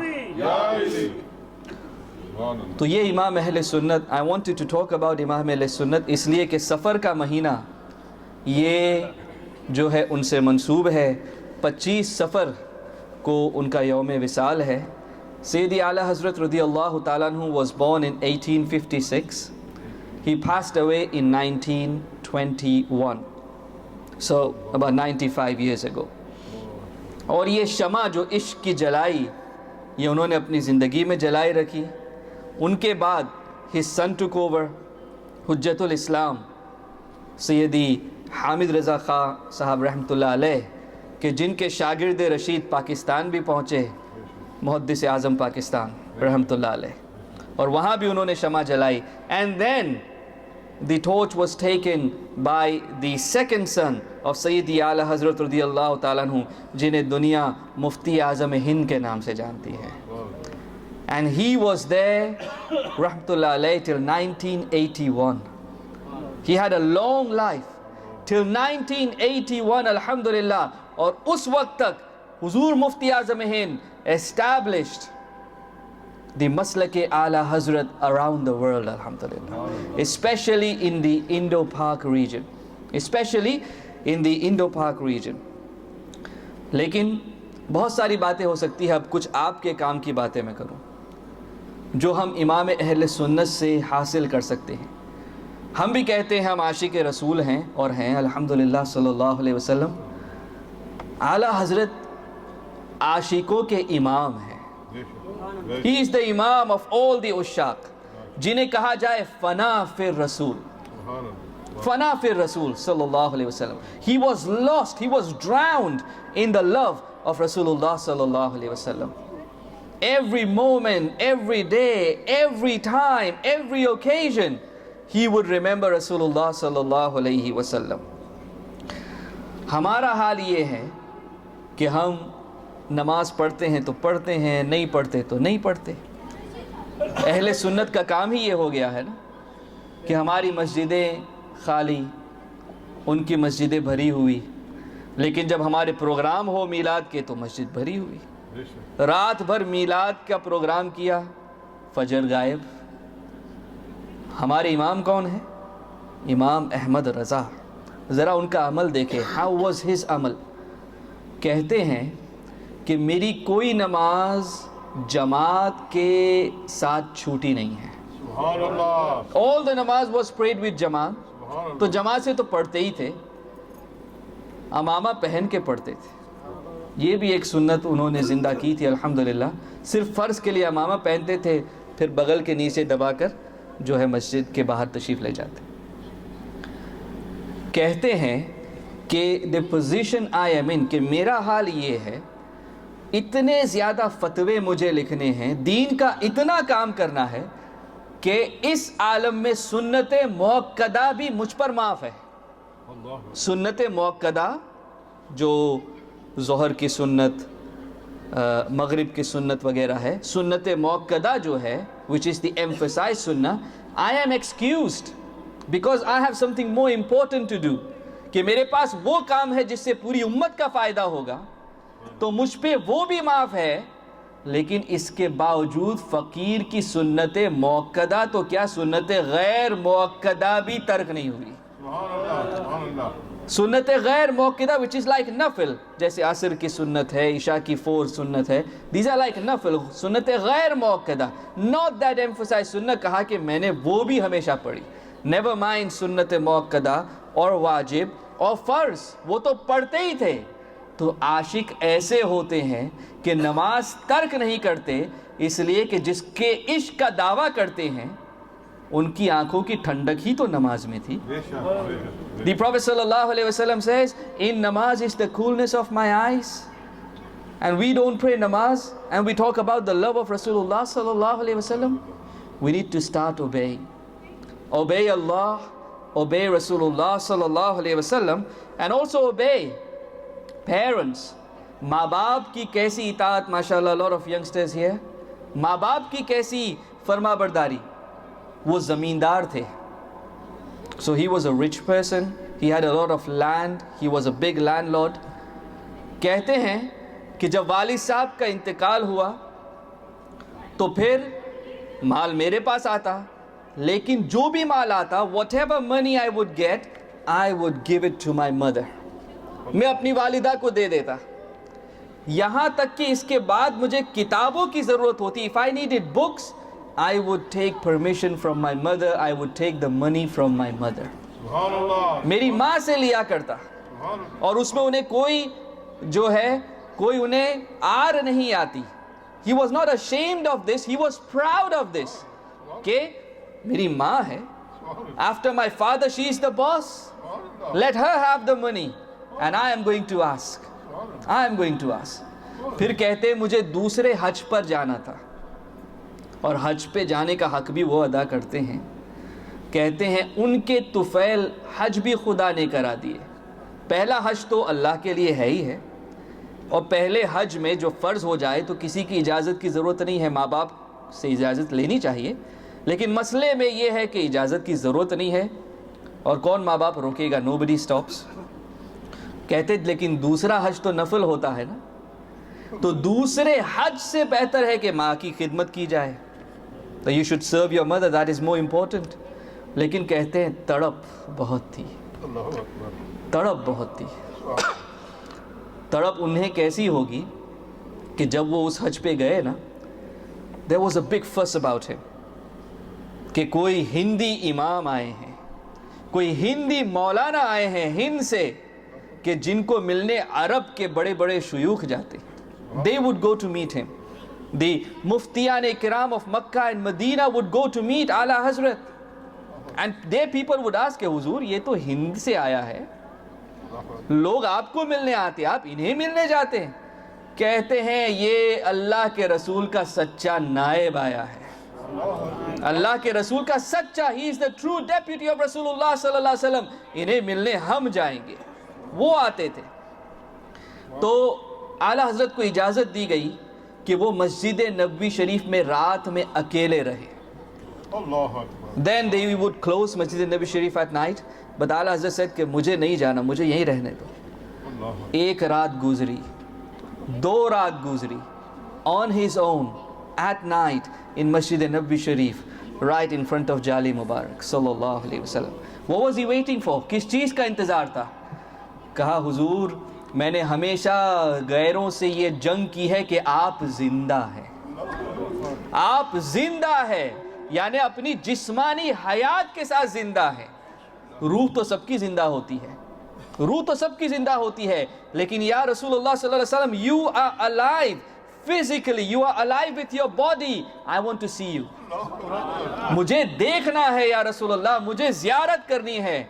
S1: تو یہ امام اہل سنت. I wanted to talk about امام اہل سنت اس لیے کہ سفر کا مہینہ یہ جو ہے ان سے منسوب ہے. 25 سفر کو ان کا یوم وصال ہے. سیدی اعلیٰ حضرت رضی اللہ تعالیٰ عنہ was born in 1856. He passed away in 1921. So about 95 years ago. اور یہ شمع جو عشق کی جلائی یہ انہوں نے اپنی زندگی میں جلائے رکھی. ان کے بعد his son took over, حجت الاسلام سیدی حامد رضا خان صاحب رحمۃ اللہ علیہ, کہ جن کے شاگرد رشید پاکستان بھی پہنچے, محدث اعظم پاکستان رحمۃ اللہ علیہ, اور وہاں بھی انہوں نے شمع جلائی. And then the torch was taken by the second son of سیدی اعلیٰ حضرت رضی اللہ تعالیٰ عنہ, جنہیں دنیا مفتی اعظم ہند کے نام سے جانتی ہے. And he was there rahmatullah alayhi till 1981. He had a long life till 1981 alhamdulillah. اور اس وقت تک حضور مفتی اعظم ہند established the مسلک اعلیٰ حضرت around the world alhamdulillah, especially in the Indo-Pak region, especially in the Indo-Pak region. لیکن بہت ساری باتیں ہو سکتی ہے, اب کچھ آپ کے کام کی باتیں میں کروں جو ہم امام اہل سنت سے حاصل کر سکتے ہیں. ہم بھی کہتے ہیں ہم عاشق رسول ہیں, اور ہیں الحمدللہ صلی اللہ علیہ وسلم. اعلیٰ حضرت عاشقوں کے امام ہیں. He is the imam of all the عشاق, جنہیں کہا جائے فنا فی الرسول, فنا فی الرسول صلی اللہ علیہ وسلم. He was lost, he was drowned in the love of Rasulullah صلی اللہ علیہ وسلم. Every moment, every day, every time, every occasion, he would remember Rasulullah sallallahu alayhi wasallam. ہمارا حال یہ ہے کہ ہم نماز پڑھتے ہیں تو پڑھتے ہیں, نہیں پڑھتے تو نہیں پڑھتے. اہل سنت کا کام ہی یہ ہو گیا ہے نا کہ ہماری مسجدیں خالی, ان کی مسجدیں بھری ہوئی, لیکن جب ہمارے پروگرام ہو میلاد کے تو مسجد بھری ہوئی. رات بھر میلاد کا پروگرام کیا, فجر غائب. ہمارے امام کون ہیں؟ امام احمد رضا. ذرا ان کا عمل دیکھیں, ہاؤ واز ہز عمل. کہتے ہیں کہ میری کوئی نماز جماعت کے ساتھ چھوٹی نہیں ہے. all the نماز was prayed with جماعت. تو جماعت سے تو پڑھتے ہی تھے, امامہ پہن کے پڑھتے تھے. یہ بھی ایک سنت انہوں نے زندہ کی تھی الحمدللہ. صرف فرض کے لیے امامہ پہنتے تھے, پھر بغل کے نیچے دبا کر جو ہے مسجد کے باہر تشریف لے جاتے. کہتے ہیں کہ the position I am in, کہ میرا حال یہ ہے, اتنے زیادہ فتوے مجھے لکھنے ہیں, دین کا اتنا کام کرنا ہے کہ اس عالم میں سنت موقدہ بھی مجھ پر معاف ہے. سنت موقدہ جو ظہر کی سنت, مغرب کی سنت وغیرہ ہے, سنت موقدہ جو ہے which is the emphasized sunnah, I am excused because I have something more important to do. کہ میرے پاس وہ کام ہے جس سے پوری امت کا فائدہ ہوگا, تو مجھ پہ وہ بھی معاف ہے. لیکن اس کے باوجود فقیر کی سنت موقدہ تو کیا سنت غیر موقدہ بھی ترک نہیں ہوئی. سنت غیر موقدہ which is like نفل, جیسے عصر کی سنت ہے, عشاء کی 4 سنت ہے, these are like نفل. سنت غیر موقدہ, not that emphasized سنت, کہا کہ میں نے وہ بھی ہمیشہ پڑھی. never mind سنت موقدہ اور واجب اور فرض, وہ تو پڑھتے ہی تھے. تو عاشق ایسے ہوتے ہیں کہ نماز ترک نہیں کرتے, اس لیے کہ جس کے عشق کا دعویٰ کرتے ہیں ان کی آنکھوں کی ٹھنڈک ہی تو نماز میں تھی. The Prophet sallallahu alaihi wasallam says, in namaz is the coolness of my eyes. And we don't pray namaz and we talk about the love of Rasulullah sallallahu alaihi wasallam. We need to start obeying. Obey Allah, obey Rasulullah sallallahu alaihi wasallam, and also obey parents. ماں باپ کی کیسی اطاعت, ماشاءاللہ, lot of youngsters here. ماں باپ کی کیسی فرما برداری. وہ زمیندار تھے. So he was a rich person, he had a lot of land, he was a big landlord. کہتے ہیں کہ جب والد صاحب کا انتقال ہوا تو پھر مال میرے پاس آتا, لیکن جو بھی مال آتا, whatever money I would get, I would give it to my mother. میں اپنی والدہ کو دے دیتا. یہاں تک کہ اس کے بعد مجھے کتابوں کی ضرورت ہوتی, if I needed books, I would take permission from my mother, I would take the money from my mother. میری ماں سے لیا کرتا, اور اس میں انہیں کوئی جو ہے کوئی انہیں آر نہیں آتی. He was not ashamed of this, he was proud of this. کہ میری ماں ہے, after my father she is the boss, let her have the money and I am going to ask. پھر کہتے ہیں مجھے دوسرے حج پر جانا تھا, اور حج پہ جانے کا حق بھی وہ ادا کرتے ہیں. کہتے ہیں ان کے طفیل حج بھی خدا نے کرا دیے. پہلا حج تو اللہ کے لیے ہے ہی ہے, اور پہلے حج میں جو فرض ہو جائے تو کسی کی اجازت کی ضرورت نہیں ہے, ماں باپ سے اجازت لینی چاہیے, لیکن مسئلے میں یہ ہے کہ اجازت کی ضرورت نہیں ہے, اور کون ماں باپ روکے گا, nobody stops. کہتے لیکن دوسرا حج تو نفل ہوتا ہے نا, تو دوسرے حج سے بہتر ہے کہ ماں کی خدمت کی جائے. تو you should serve your mother, that is more important. لیکن کہتے ہیں تڑپ بہت تھی, تڑپ بہت تھی. تڑپ انہیں کیسی ہوگی کہ جب وہ اس حج پہ گئے نا, there was a big fuss about him, کہ کوئی ہندی امام آئے ہیں, کوئی ہندی مولانا آئے ہیں ہند سے, کہ جن کو ملنے عرب کے بڑے بڑے شیوخ جاتے. They would go to meet him. The مفتیان کرام of Makkah and Medina would go to meet Ala Hazrat. And their people would ask کہ حضور یہ تو ہند سے آیا ہے, لوگ آپ کو ملنے آتے, آپ انہیں ملنے جاتے ہیں. کہتے ہیں یہ اللہ کے رسول کا سچا نائب آیا ہے, اللہ کے رسول کا سچا, he is the true deputy of رسول اللہ صلی اللہ علیہ وسلم, انہیں ملنے ہم جائیں گے. وہ آتے تھے. تو اعلیٰ حضرت کو اجازت دی گئی کہ وہ مسجد نبوی شریف میں رات میں اکیلے رہے. Then they would close Masjid Nabawi Sharif at night, but اعلیٰ حضرت said کہ مجھے نہیں جانا, مجھے یہیں رہنے دو. ایک رات گزری, 2 رات گزری, on his own at night in Masjid Nabawi Sharif, right in front of جالی مبارک صلی اللہ علیہ وسلم. What was he waiting for? کس چیز کا انتظار تھا؟ کہا حضور میں نے ہمیشہ غیروں سے یہ جنگ کی ہے کہ آپ زندہ ہیں, آپ زندہ ہیں, یعنی اپنی جسمانی حیات کے ساتھ زندہ ہیں. روح تو سب کی زندہ ہوتی ہے, روح تو سب کی زندہ ہوتی ہے, لیکن یا رسول اللہ صلی اللہ علیہ وسلم, you are alive physically, you are alive with your body, I want to see you. مجھے دیکھنا ہے یا رسول اللہ, مجھے زیارت کرنی ہے.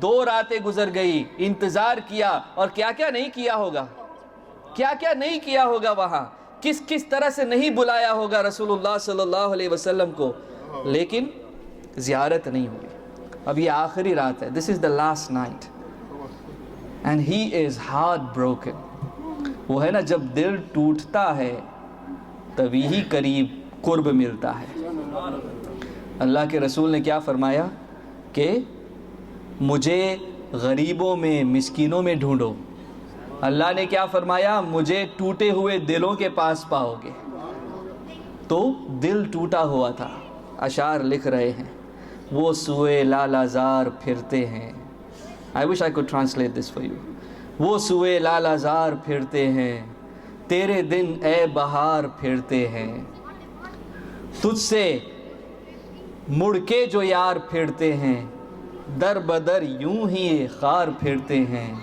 S1: 2 راتیں گزر گئی, انتظار کیا, اور کیا کیا نہیں کیا ہوگا, کیا کیا نہیں کیا ہوگا وہاں, کس کس طرح سے نہیں بلایا ہوگا رسول اللہ صلی اللہ علیہ وسلم کو, لیکن زیارت نہیں ہوئی. اب یہ آخری رات ہے, this is the last night, and he is heartbroken. وہ ہے نا جب دل ٹوٹتا ہے تبھی ہی قریب قرب ملتا ہے. اللہ کے رسول نے کیا فرمایا کہ مجھے غریبوں میں, مسکینوں میں ڈھونڈو. اللہ نے کیا فرمایا, مجھے ٹوٹے ہوئے دلوں کے پاس پاؤ گے. تو دل ٹوٹا ہوا تھا. اشعار لکھ رہے ہیں, وہ سوئے لالازار پھرتے ہیں. I wish I could translate this for you. وہ سوئے لالازار پھرتے ہیں, تیرے دن اے بہار پھرتے ہیں. تجھ سے مڑ کے جو یار پھرتے ہیں, در بدر یوں ہی خار پھرتے ہیں.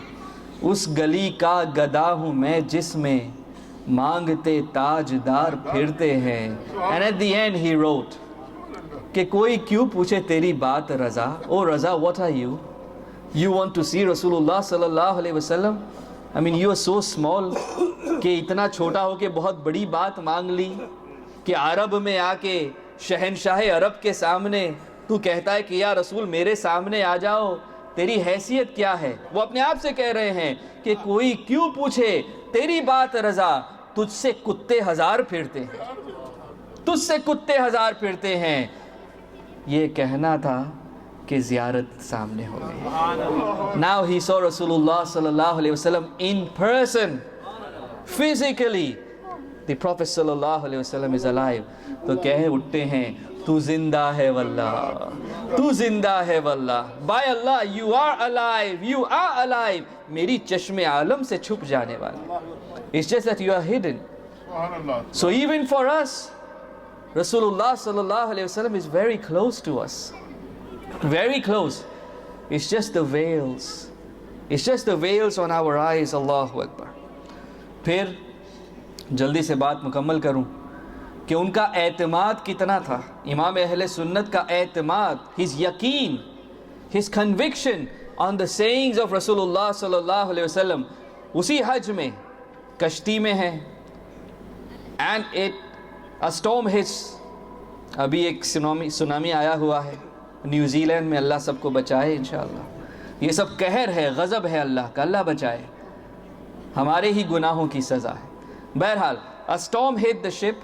S1: اس گلی کا گدا ہوں میں جس میں مانگتے تاجدار پھرتے ہیں. And at the end he wrote کہ کوئی کیوں پوچھے تیری بات رضا, او رضا what are you? You want to see رسول اللہ صلی اللہ علیہ وسلم? I mean you are so small کہ اتنا چھوٹا ہو کے بہت بڑی بات مانگ لی, کہ عرب میں آ کے شہنشاہ عرب کے سامنے تو کہتا ہے کہ یا رسول میرے سامنے آ جاؤ, تیری حیثیت کیا ہے؟ وہ اپنے آپ سے کہہ رہے ہیں کہ کوئی کیوں پوچھے تیری بات رضا, تجھ سے کتے 1000 پھرتے ہیں, تجھ سے کتے 1000 پھرتے ہیں. یہ کہنا تھا کہ زیارت سامنے ہو گئی. Now he saw Rasulullah sallallahu alayhi wasallam in person, physically. The Prophet sallallahu alayhi wasallam is alive. تو کہے اٹھتے ہیں, تو زندہ ہے واللہ, تو زندہ ہے واللہ, by Allah you are alive, you are alive. میری چشم عالم سے چھپ جانے والا. It's just that you are hidden. So even for us, Rasulullah sallallahu alayhi wasallam is very close to us. Very close. It's just the veils. It's just the veils on our eyes. Allahu Akbar. پھر جلدی سے بات مکمل کروں کہ ان کا اعتماد کتنا تھا. امام اہل سنت کا اعتماد, his یقین, his conviction on the sayings of رسول اللہ صلی اللہ علیہ وسلم, اسی حج میں کشتی میں ہے, and a storm hits. ابھی ایک سونامی آیا ہوا ہے نیوزی لینڈ میں, اللہ سب کو بچائے انشاءاللہ. یہ سب قہر ہے, غضب ہے اللہ کا, اللہ بچائے, ہمارے ہی گناہوں کی سزا ہے. بہرحال a storm hit the ship.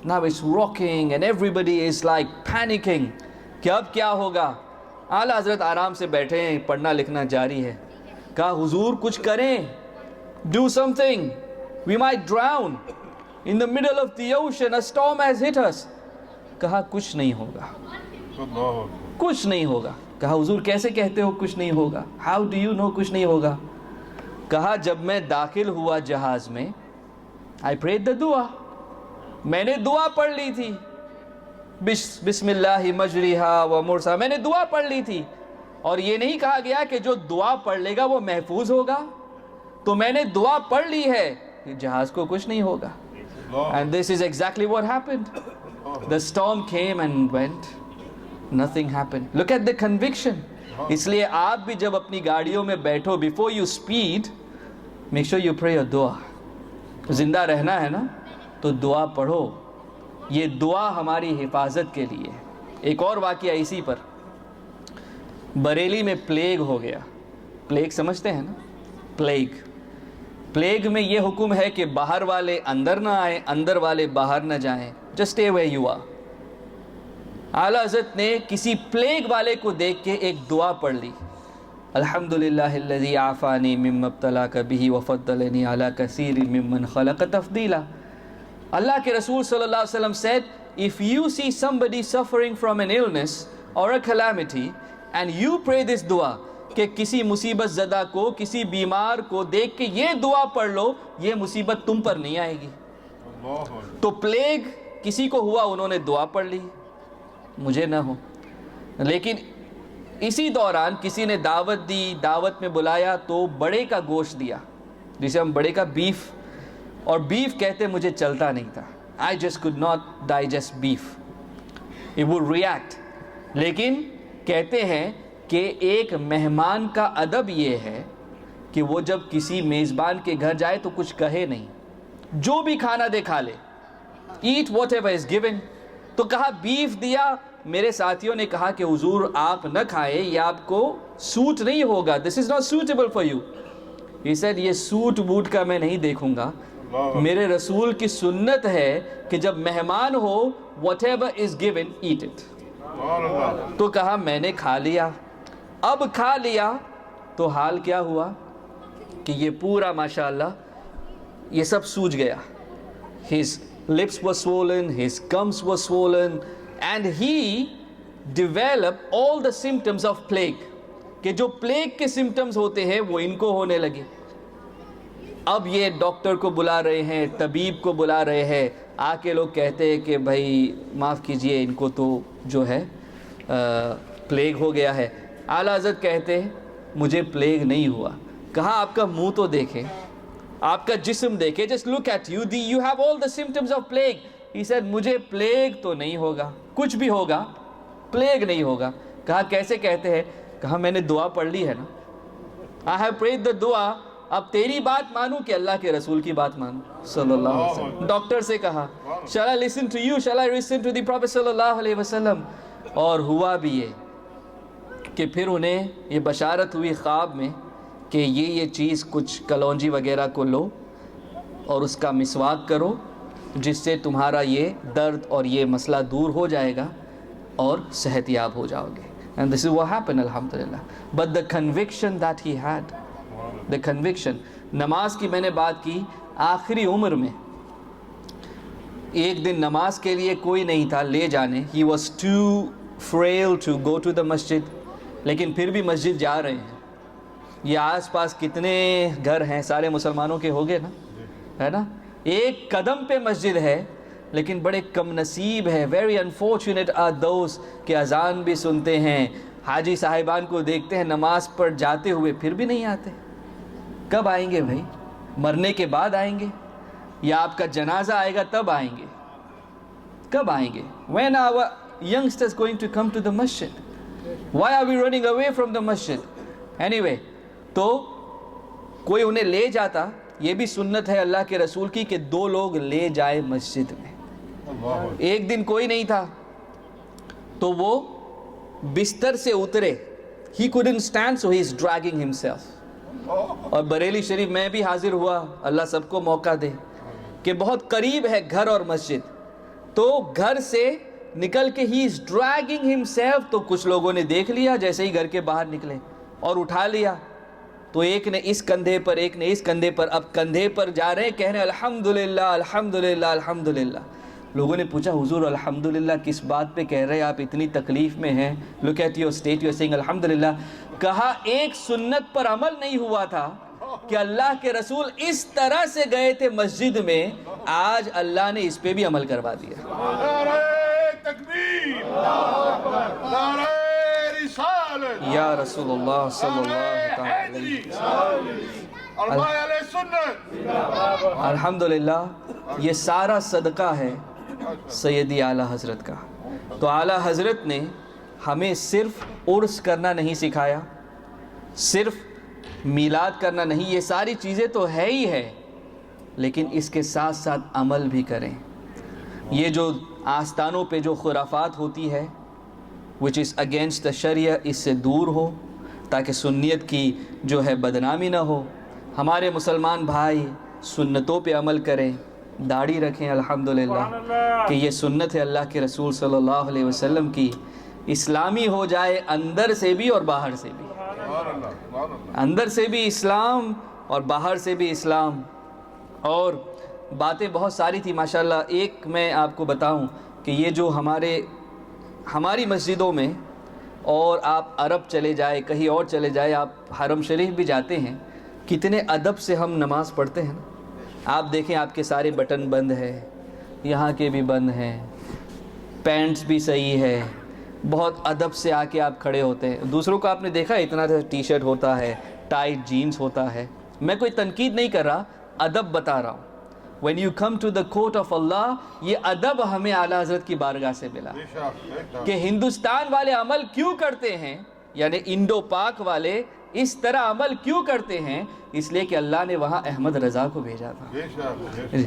S1: Now it's rocking and everybody is like panicking کہ اب کیا ہوگا. اعلیٰ حضرت آرام سے بیٹھے ہیں, پڑھنا لکھنا جاری ہے. کہا حضور کچھ کریں, do something, we might drown in the middle of the ocean, a storm has hit us. کہا کچھ نہیں ہوگا, کچھ نہیں ہوگا. کہا حضور کیسے کہتے ہو کچھ نہیں ہوگا, how do you know کچھ نہیں ہوگا. کہا جب میں داخل ہوا جہاز میں, I prayed the dua, میں نے دعا پڑھ لی تھی, بسم اللہ مجریہا و مرسا, میں نے دعا پڑھ لی تھی. اور یہ نہیں کہا گیا کہ جو دعا پڑھ لے گا وہ محفوظ ہوگا, تو میں نے دعا پڑھ لی ہے, جہاز کو کچھ نہیں ہوگا. And this is exactly what happened. The storm came and went, nothing happened. Look at the conviction. اس لیے آپ بھی جب اپنی گاڑیوں میں بیٹھو, before you speed, make sure you pray a dua. زندہ رہنا ہے نا تو دعا پڑھو, یہ دعا ہماری حفاظت کے لیے. ایک اور واقعہ اسی پر, بریلی میں پلیگ ہو گیا. پلیگ سمجھتے ہیں نا, پلیگ. پلیگ میں یہ حکم ہے کہ باہر والے اندر نہ آئیں, اندر والے باہر نہ جائیں, just stay where you are. اعلیٰ حضرت نے کسی پلیگ والے کو دیکھ کے ایک دعا پڑھ لی, الحمدللہ الذی عافانی مما ابتلاک بہ وفضلنی علی کثیر ممن خلق تفضیلا. اللہ کے رسول صلی اللہ علیہ وسلم said, if you see somebody suffering from an illness or a calamity and you pray this dua, کہ کسی مصیبت زدہ کو, کسی بیمار کو دیکھ کے یہ دعا پڑھ لو, یہ مصیبت تم پر نہیں آئے گی. تو پلیگ کسی کو ہوا, انہوں نے دعا پڑھ لی, مجھے نہ ہو. لیکن اسی دوران کسی نے دعوت دی, دعوت میں بلایا تو بڑے کا گوشت دیا, جسے ہم بڑے کا بیف, اور بیف کہتے مجھے چلتا نہیں تھا, I just could not digest beef, it would react. لیکن کہتے ہیں کہ ایک مہمان کا ادب یہ ہے کہ وہ جب کسی میزبان کے گھر جائے تو کچھ کہے نہیں, جو بھی کھانا دے کھا لے, eat whatever is given. تو کہا بیف دیا. میرے ساتھیوں نے کہا کہ حضور آپ نہ کھائیں, یہ آپ کو سوٹ نہیں ہوگا, this is not suitable for you. He said, یہ سوٹ بوٹ کا میں نہیں دیکھوں گا, میرے رسول کی سنت ہے کہ جب مہمان ہو whatever is given eat it. تو کہا میں نے کھا لیا. اب کھا لیا تو حال کیا ہوا کہ یہ پورا ماشاءاللہ یہ سب سوج گیا. His lips were swollen, his gums were swollen, and he developed all the symptoms of plague. کہ جو پلیگ کے سمٹمز ہوتے ہیں وہ ان کو ہونے لگے. اب یہ ڈاکٹر کو بلا رہے ہیں, طبیب کو بلا رہے ہیں, آ کے لوگ کہتے ہیں کہ بھائی معاف کیجئے, ان کو تو جو ہے پلیگ ہو گیا ہے. اعلیٰ حضرت کہتے ہیں مجھے پلیگ نہیں ہوا. کہا آپ کا منہ تو دیکھیں, آپ کا جسم دیکھیں, just look at you, you have all the symptoms of plague. He said مجھے پلیگ تو نہیں ہوگا, کچھ بھی ہوگا پلیگ نہیں ہوگا. کہا کیسے کہتے ہیں, کہا میں نے دعا پڑھ لی ہے نا, I have prayed the dua. اب تیری بات مانوں کہ اللہ کے رسول کی بات مانوں صلی اللہ علیہ وسلم. ڈاکٹر سے کہا shall I listen to you, shall I listen to the Prophet صلی اللہ علیہ وسلم. اور ہوا بھی یہ کہ پھر انہیں یہ بشارت ہوئی خواب میں کہ یہ چیز کچھ کلونجی وغیرہ کو لو اور اس کا مسواک کرو, جس سے تمہارا یہ درد اور یہ مسئلہ دور ہو جائے گا اور صحت یاب ہو جاؤ گے. And this is what happened, alhamdulillah. But the conviction that he had, the conviction. نماز کی میں نے بات کی, آخری عمر میں ایک دن نماز کے لیے کوئی نہیں تھا لے جانے. He was too frail to go to the masjid. لیکن پھر بھی مسجد جا رہے ہیں. یہ آس پاس کتنے گھر ہیں, سارے مسلمانوں کے ہو گئے نا, ہے نا, ایک قدم پہ مسجد ہے, لیکن بڑے کم نصیب ہے. ویری انفارچونیٹ آر دوز کہ اذان بھی سنتے ہیں, حاجی صاحبان کو دیکھتے ہیں نماز پر جاتے ہوئے, پھر بھی نہیں آتے. کب آئیں گے بھائی؟ مرنے کے بعد آئیں گے. یا آپ کا جنازہ آئے گا تب آئیں گے. کب آئیں گے؟ when are our youngsters going to come to the masjid? why are we running away from the masjid? anyway, تو کوئی انہیں لے جاتا. یہ بھی سنت ہے اللہ کے رسول کی کہ 2 لوگ لے جائے مسجد میں. ایک دن کوئی نہیں تھا تو وہ بستر سے اترے. he couldn't stand so he is dragging himself. اور بریلی شریف میں بھی حاضر ہوا, اللہ سب کو موقع دے, کہ بہت قریب ہے گھر اور مسجد, تو گھر سے نکل کے he is dragging himself. تو کچھ لوگوں نے دیکھ لیا جیسے ہی گھر کے باہر نکلے اور اٹھا لیا. تو ایک نے اس کندھے پر, ایک نے اس کندھے پر, اب کندھے پر جا رہے ہیں, کہہ رہے ہیں الحمدللہ الحمدللہ الحمدللہ. لوگوں نے پوچھا حضور الحمدللہ کس بات پہ کہہ رہے ہیں, آپ اتنی تکلیف میں ہیں, look at your state, you are saying الحمدللہ. کہا ایک سنت پر عمل نہیں ہوا تھا کہ اللہ کے رسول اس طرح سے گئے تھے مسجد میں, آج اللہ نے اس پہ بھی عمل کروا دیا.
S2: نعرہ تکبیر، نعرہ رسالت،
S1: یا رسول اللہ صلی اللہ علیہ وسلم. الحمدللہ یہ سارا صدقہ ہے سیدی اعلیٰ حضرت کا. تو اعلیٰ حضرت نے ہمیں صرف عرس کرنا نہیں سکھایا, صرف میلاد کرنا نہیں, یہ ساری چیزیں تو ہے ہی ہے, لیکن اس کے ساتھ ساتھ عمل بھی کریں. یہ جو آستانوں پہ جو خرافات ہوتی ہے which is against the شریعہ, اس سے دور ہو تاکہ سنیت کی جو ہے بدنامی نہ ہو. ہمارے مسلمان بھائی سنتوں پہ عمل کریں, داڑھی رکھیں الحمدللہ, کہ یہ سنت ہے اللہ کے رسول صلی اللہ علیہ وسلم کی. اسلامی ہو جائے اندر سے بھی اور باہر سے بھی, اندر سے بھی اسلام اور باہر سے بھی اسلام. اور باتیں بہت ساری تھی ماشاءاللہ. ایک میں آپ کو بتاؤں کہ یہ جو ہماری مسجدوں میں, اور آپ عرب چلے جائے, کہیں اور چلے جائے, آپ حرم شریف بھی جاتے ہیں, کتنے ادب سے ہم نماز پڑھتے ہیں. آپ دیکھیں آپ کے سارے بٹن بند ہے, یہاں کے بھی بند ہیں, پینٹس بھی صحیح ہے, بہت ادب سے آ کے آپ کھڑے ہوتے ہیں. دوسروں کو آپ نے دیکھا اتنا ٹی شرٹ ہوتا ہے, ٹائٹ جینز ہوتا ہے. میں کوئی تنقید نہیں کر رہا, ادب بتا رہا ہوں. when you come to the court of Allah, یہ ادب ہمیں اعلیٰ حضرت کی بارگاہ سے ملا کہ ہندوستان والے عمل کیوں کرتے ہیں, یعنی انڈو پاک والے اس طرح عمل کیوں کرتے ہیں, اس لیے کہ اللہ نے وہاں احمد رضا کو بھیجا تھا.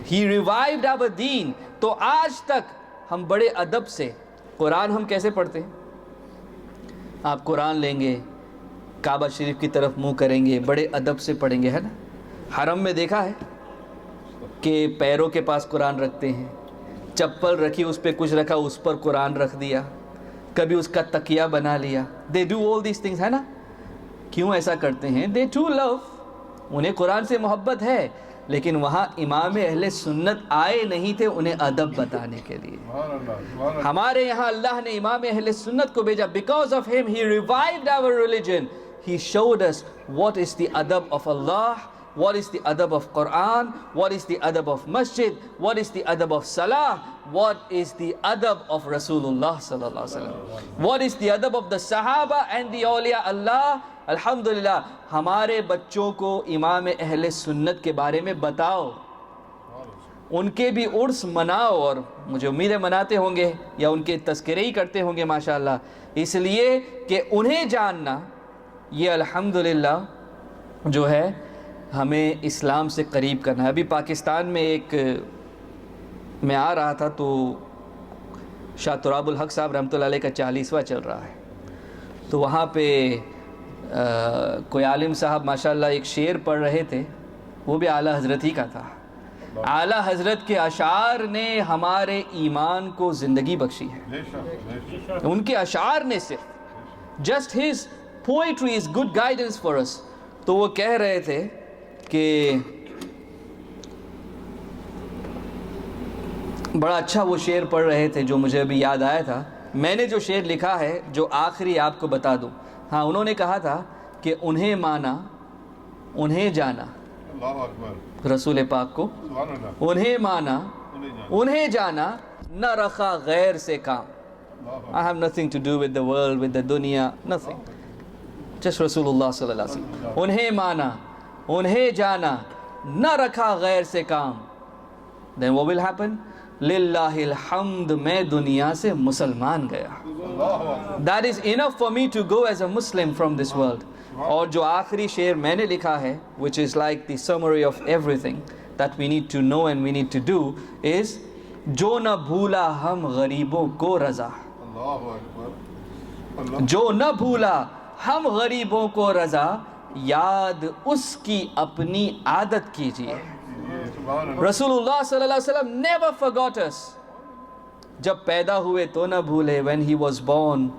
S1: He revived our deen. تو آج تک ہم بڑے ادب سے قرآن ہم کیسے پڑھتے ہیں, آپ قرآن لیں گے, کعبہ شریف کی طرف منہ کریں گے, بڑے ادب سے پڑھیں گے, ہے نا. حرم میں دیکھا ہے کہ پیروں کے پاس قرآن رکھتے ہیں, چپل رکھی اس پہ کچھ رکھا, اس پر قرآن رکھ دیا, کبھی اس کا تکیہ بنا لیا. they do all these things, ہے نا. کیوں ایسا کرتے ہیں؟ they too love, انہیں قرآن سے محبت ہے, لیکن وہاں امام اہل سنت آئے نہیں تھے انہیں ادب بتانے کے لیے. ہمارے یہاں اللہ نے امام اہل سنت کو بھیجا. because of him he revived our religion. he showed us what is the adab of Allah, what is the adab of Quran, what is the adab of masjid, what is the adab of salah, what is the adab of Rasulullah sallallahu alaihi wasallam, what is the adab of the Sahaba and the awliya Allah. الحمدللہ ہمارے بچوں کو امام اہل سنت کے بارے میں بتاؤ, ان کے بھی عرس مناؤ, اور مجھے امید ہے مناتے ہوں گے یا ان کے تذکرے ہی کرتے ہوں گے ماشاءاللہ, اس لیے کہ انہیں جاننا یہ الحمدللہ جو ہے ہمیں اسلام سے قریب کرنا ہے. ابھی پاکستان میں ایک میں آ رہا تھا تو شاہ تراب الحق صاحب رحمۃ اللہ علیہ کا 40واں چل رہا ہے, تو وہاں پہ کوئی عالم صاحب ماشاءاللہ ایک شعر پڑھ رہے تھے, وہ بھی اعلیٰ حضرت ہی کا تھا. اعلیٰ حضرت کے اشعار نے ہمارے ایمان کو زندگی بخشی ہے. ان کے اشعار نے صرف just his poetry is good guidance for us. تو وہ کہہ رہے تھے کہ بڑا اچھا وہ شعر پڑھ رہے تھے جو مجھے ابھی یاد آیا تھا. میں نے جو شعر لکھا ہے جو آخری آپ کو بتا دوں. ہاں, انہوں نے کہا تھا کہ انہیں مانا انہیں جانا, رسول پاک کو انہیں مانا انہیں جانا, نہ رکھا غیر سے کام. I have nothing to do with the world, with the dunya, nothing. just رسول اللہ صلی اللہ علیہ وسلم. انہیں مانا انہیں جانا, نہ رکھا غیر سے کام, then what will happen? Lillahi alhamd, میں دنیا سے مسلمان گیا. That is enough for me to go as a Muslim from this world. اور جو آخری شعر میں نے لکھا ہے, which is like the summary of everything that we need to know and we need to do, is جو نہ بھولا ہم غریبوں کو رضا. جو نہ بھولا ہم غریبوں کو رضا, یاد اس کی اپنی عادت کیجئے. رسول اللہ صلی اللہ علیہ وسلم never forgot us. جب پیدا ہوئے تو نہ بھولے, when he was born,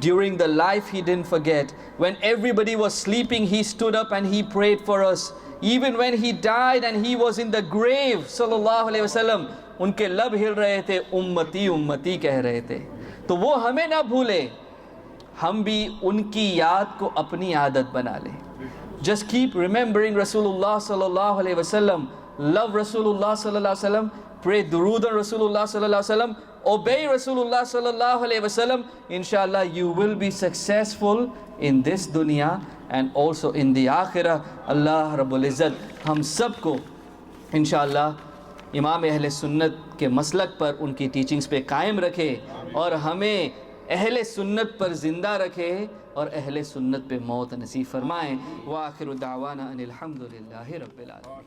S1: during the life he didn't forget, when everybody was sleeping he stood up and he prayed for us, even when he died and he was in the grave صلی اللہ علیہ وسلم, ان کے لب ہل رہے تھے, امتی امتی کہہ رہے تھے. تو وہ ہمیں نہ بھولے, ہم بھی ان کی یاد کو اپنی عادت بنا لیں. Just keep remembering Rasulullah sallallahu alayhi wasallam. Love Rasulullah sallallahu alayhi wasallam. Pray durood on Rasulullah sallallahu alayhi wasallam. Obey Rasulullah sallallahu alayhi wasallam. Inshallah you will be successful in this dunya and also in the akhirah. Allah Rabbul Izzat hum sab ko inshallah امام اہل سنت کے مسلک پر, ان کی teachings پہ قائم رکھے, اور ہمیں اہل سنت پر زندہ رکھے, اور اہل سنت پہ موت نصیب فرمائیں. وآخر دعوانا ان الحمد للہ رب العالمین.